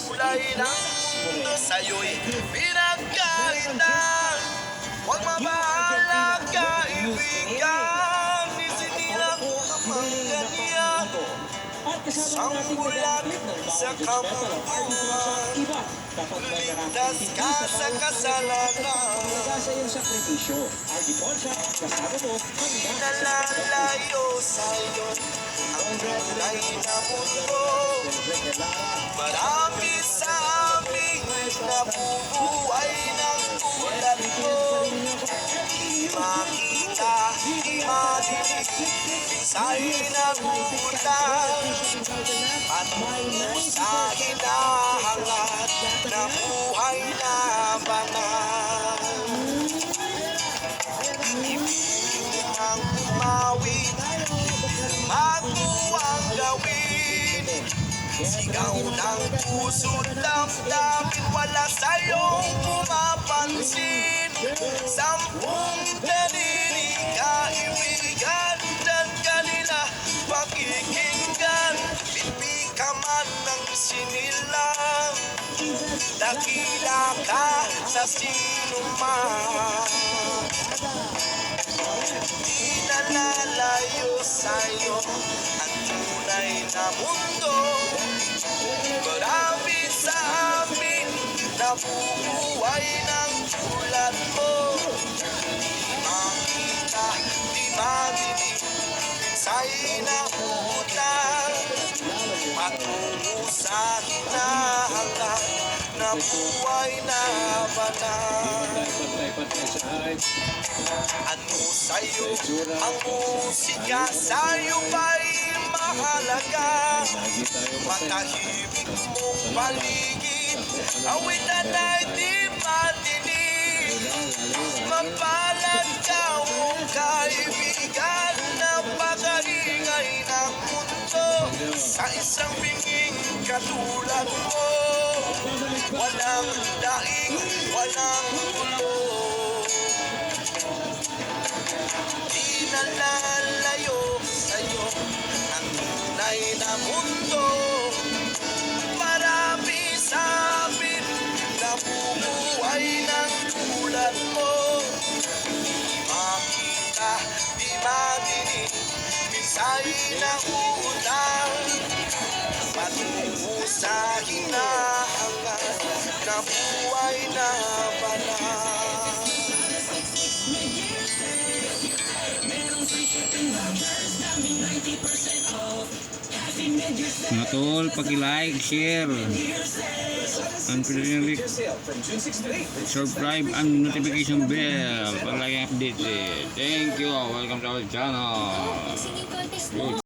kulay lang sa'yo'y pinagkaitan. Huwag mabahala kaibigan, isinilang namang ganyan. Isang bulat sa kampuan, luligtas ka sa kasalanan. Nalalayo sa'yo ang kulay na mundo. Marami sa aming nabubuhay ng tulad mo. Di makita, di madinig, minsa'y nagulang. Patungo sa hinahangad na buhay na banal. Ibig ang umawit, bago ang gawin. Sigaw ng puso't damdamin, wala sa'yong pumapansin. Sampung dalilig kaibigan, dan kanila pakikinggan. Pipi ka man ng sinilang, dakila ka sa sinuman. Di nalalayo sa'yo ang tunay na mundo. Marami sa amin nabubuhay ng tulad mo. Di makita, di madinig, minsa'y nautang. Patungo sa hinahangad na buhay na banal. Ano sa'yo ang musika, sa'yo ba'y mahalaga? Matahimik mong paligid, awitan ay di matinig. Mapalad ka mong kaibigan, napakaingay ng mundo. Sa isang binging katulad mo, walang daing, walang gulo. Di nalalayo sa'yo ang tunay na mundo. Marami sa amin nabubuhay ng tulad mo. Di makita, di madinig, minsa'y nautang. Patungo sa hinahangad na buhay na banal. Mga tol, paki-like, share, and subscribe and notification bell para lagi updated. Thank you. Welcome to our channel.